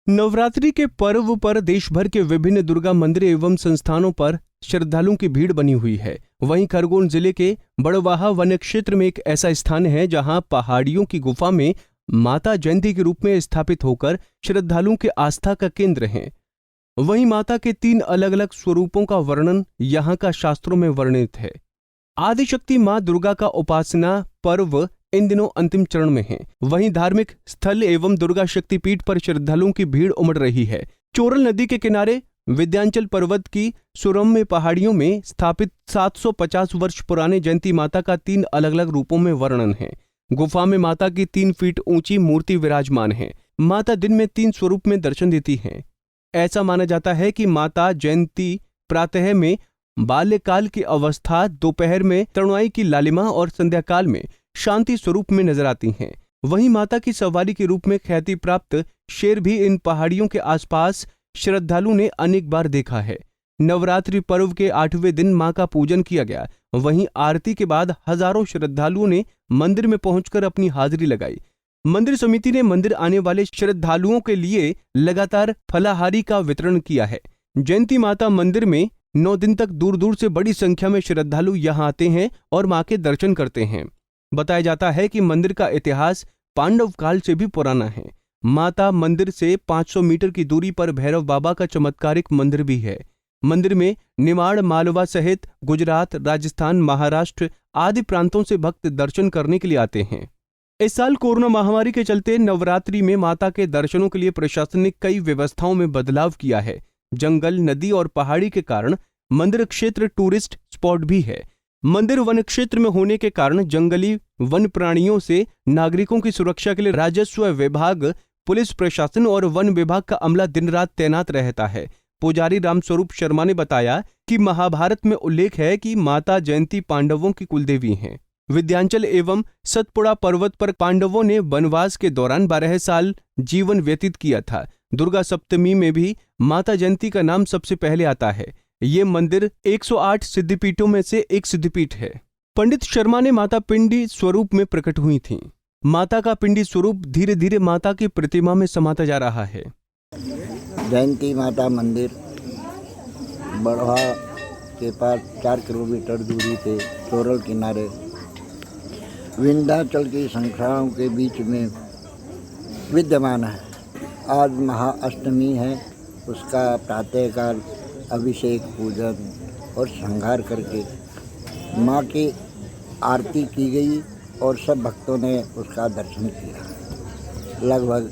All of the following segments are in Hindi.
नवरात्रि के पर्व पर देश भर के विभिन्न दुर्गा मंदिर एवं संस्थानों पर श्रद्धालुओं की भीड़ बनी हुई है। वहीं खरगोन जिले के बड़वाहा वन क्षेत्र में एक ऐसा स्थान है जहां पहाड़ियों की गुफा में माता जयंती के रूप में स्थापित होकर श्रद्धालुओं के आस्था का केंद्र है। वहीं माता के 3 अलग अलग स्वरूपों का वर्णन यहां का शास्त्रों में वर्णित है। आदिशक्ति मां दुर्गा का उपासना पर्व इन दिनों अंतिम चरण में है। वहीं धार्मिक स्थल एवं दुर्गा शक्तिपीठ पर श्रद्धालुओं की भीड़ उमड़ रही है। चोरल नदी के किनारे विंध्याचल पर्वत की सुरम्य पहाड़ियों में स्थापित 750 वर्ष पुराने जयंती माता का 3 अलग अलग रूपों में वर्णन है। गुफा में माता की 3 फीट ऊंची मूर्ति विराजमान है। माता दिन में 3 स्वरूप में दर्शन देती है। ऐसा माना जाता है कि माता जयंती प्रातः में बाल्यकाल की अवस्था, दोपहर में तरुणाई की लालिमा और संध्याकाल में शांति स्वरूप में नजर आती हैं। वहीं माता की सवारी के रूप में ख्याति प्राप्त शेर भी इन पहाड़ियों के आसपास श्रद्धालुओं ने अनेक बार देखा है। नवरात्रि पर्व के 8वें दिन मां का पूजन किया गया। वहीं आरती के बाद हजारों श्रद्धालुओं ने मंदिर में पहुंचकर अपनी हाजिरी लगाई। मंदिर समिति ने मंदिर आने वाले श्रद्धालुओं के लिए लगातार फलाहारी का वितरण किया है। जयंती माता मंदिर में 9 दिन तक दूर दूर से बड़ी संख्या में श्रद्धालु यहां आते हैं और मां के दर्शन करते हैं। बताया जाता है कि मंदिर का इतिहास पांडव काल से भी पुराना है। माता मंदिर से 500 मीटर की दूरी पर भैरव बाबा का चमत्कारिक मंदिर भी है। मंदिर में निमाड़, मालवा सहित गुजरात, राजस्थान, महाराष्ट्र आदि प्रांतों से भक्त दर्शन करने के लिए आते हैं। इस साल कोरोना महामारी के चलते नवरात्रि में माता के दर्शनों के लिए प्रशासन ने कई व्यवस्थाओं में बदलाव किया है। जंगल, नदी और पहाड़ी के कारण मंदिर क्षेत्र टूरिस्ट स्पॉट भी है। मंदिर वन क्षेत्र में होने के कारण जंगली वन प्राणियों से नागरिकों की सुरक्षा के लिए राजस्व विभाग, पुलिस प्रशासन और वन विभाग का अमला दिन रात तैनात रहता है। पुजारी रामस्वरूप शर्मा ने बताया कि महाभारत में उल्लेख है कि माता जयंती पांडवों की कुलदेवी हैं। विंध्याचल एवं सतपुड़ा पर्वत पर पांडवों ने वनवास के दौरान 12 साल जीवन व्यतीत किया था। दुर्गा सप्तमी में भी माता जयंती का नाम सबसे पहले आता है। ये मंदिर 108 सिद्धिपीठों में से एक सिद्धिपीठ है। पंडित शर्मा ने माता पिंडी स्वरूप में प्रकट हुई थीं। माता का पिंडी स्वरूप धीरे धीरे माता की प्रतिमा में समाता जा रहा है। जयंती माता मंदिर बड़वा के पास 4 किलोमीटर दूरी पे चोरल किनारे विंध्याचल की संख्याओं के बीच में विद्यमान है। आज महाअष्टमी है। उसका प्रातःकाल अभिषेक, पूजन और श्रृंगार करके माँ की आरती की गई और सब भक्तों ने उसका दर्शन किया। लगभग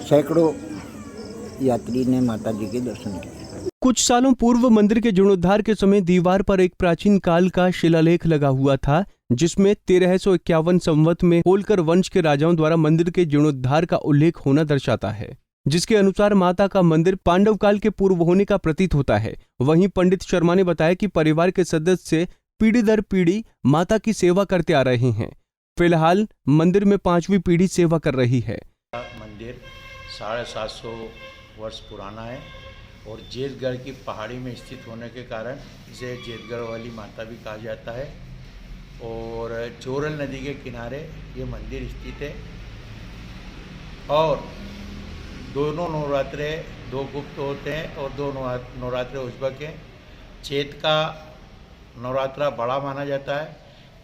सैकड़ों यात्री ने माता जी के दर्शन किए। कुछ सालों पूर्व मंदिर के जीर्णोद्धार के समय दीवार पर एक प्राचीन काल का शिलालेख लगा हुआ था, जिसमें 1351 संवत में होलकर वंश के राजाओं द्वारा मंदिर के जीर्णोद्धार का उल्लेख होना दर्शाता है, जिसके अनुसार माता का मंदिर पांडव काल के पूर्व होने का प्रतीत होता है। वहीं पंडित शर्मा ने बताया कि परिवार के सदस्य पीढ़ी दर पीढ़ी माता की सेवा करते आ रहे हैं। फिलहाल मंदिर में 5वीं पीढ़ी सेवा कर रही है। मंदिर 750 वर्ष पुराना है और जेतगढ़ की पहाड़ी में स्थित होने के कारण इसे जेतगढ़ वाली माता भी कहा जाता है। और चोरल नदी के किनारे ये मंदिर स्थित है और दोनों नवरात्रे 2 गुप्त होते हैं और 2 नवरात्रे उज्बक हैं। चैत का नवरात्रा बड़ा माना जाता है,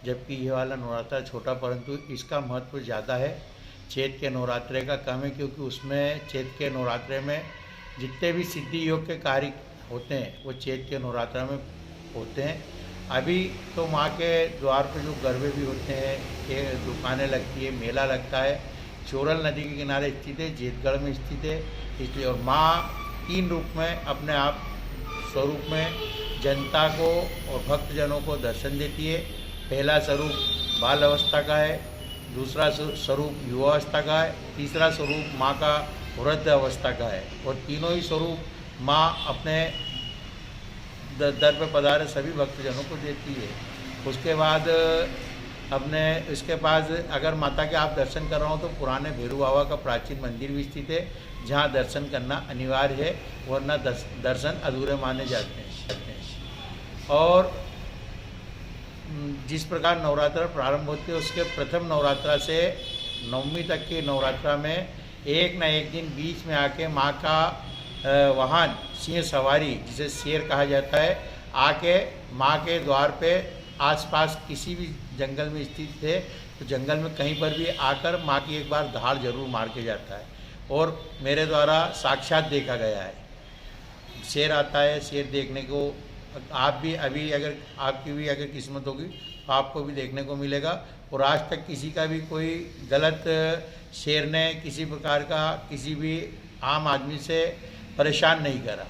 जबकि ये वाला नवरात्रा छोटा, परंतु इसका महत्व ज़्यादा है। चैत के नवरात्रे का कम है, क्योंकि उसमें चैत के नवरात्रे में जितने भी सिद्धि योग के कार्य होते हैं वो चैत के नवरात्रा में होते हैं। अभी तो माँ के द्वार पर जो गरबे भी होते हैं, ये दुकानें लगती है, मेला लगता है। चोरल नदी के किनारे स्थित है, जेतगढ़ में स्थित है, इसलिए। और माँ 3 रूप में अपने आप स्वरूप में जनता को और भक्तजनों को दर्शन देती है। पहला स्वरूप बाल अवस्था का है, दूसरा स्वरूप युवावस्था का है, तीसरा स्वरूप माँ का वृद्ध अवस्था का है। और तीनों ही स्वरूप माँ अपने दर पे पधारे सभी भक्तजनों को देती है। उसके बाद अपने इसके पास अगर माता के आप दर्शन कर रहे हो तो पुराने भैरू बाबा का प्राचीन मंदिर भी स्थित है, जहाँ दर्शन करना अनिवार्य है, वरना दर्शन अधूरे माने जाते हैं। और जिस प्रकार नवरात्र प्रारंभ होती है, उसके प्रथम नवरात्रा से 9वीं तक के नवरात्रा में एक न एक दिन बीच में आके माँ का वाहन सिंह सवारी जिसे शेर कहा जाता है आके माँ के द्वार पे आसपास किसी भी जंगल में स्थित थे तो जंगल में कहीं पर भी आकर माँ की एक बार धाड़ जरूर मार के जाता है और मेरे द्वारा साक्षात देखा गया है। शेर आता है, शेर देखने को आप भी अभी अगर आपकी भी अगर किस्मत होगी तो आपको भी देखने को मिलेगा। और आज तक किसी का भी कोई गलत शेर ने किसी प्रकार का किसी भी आम आदमी से परेशान नहीं करा।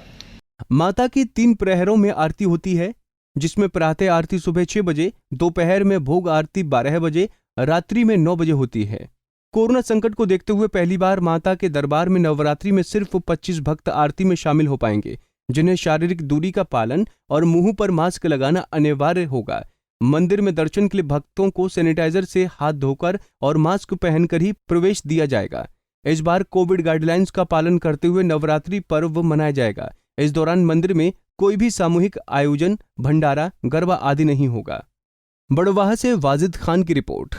माता की 3 प्रहरों में आरती होती है, जिसमें प्रातः आरती सुबह 6 बजे, दोपहर में भोग आरती 12 बजे, रात्रि में 9 बजे होती है। कोरोना संकट को देखते हुए पहली बार माता के दरबार में नवरात्रि में सिर्फ 25 भक्त आरती में शामिल हो पाएंगे, जिन्हें शारीरिक दूरी का पालन और मुंह पर मास्क लगाना अनिवार्य होगा। मंदिर में दर्शन के लिए भक्तों को सैनिटाइजर से हाथ धोकर और मास्क पहनकर ही प्रवेश दिया जाएगा। इस बार कोविड गाइडलाइंस का पालन करते हुए नवरात्रि पर्व मनाया जाएगा। इस दौरान मंदिर में कोई भी सामूहिक आयोजन, भंडारा, गरबा आदि नहीं होगा। बड़वाह से वाजिद खान की रिपोर्ट।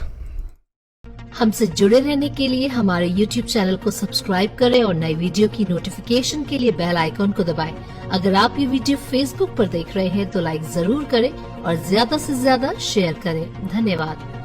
हमसे जुड़े रहने के लिए हमारे YouTube चैनल को सब्सक्राइब करें और नई वीडियो की नोटिफिकेशन के लिए बेल आइकॉन को दबाएं। अगर आप ये वीडियो Facebook पर देख रहे हैं तो लाइक जरूर करें और ज्यादा से ज्यादा शेयर करें। धन्यवाद।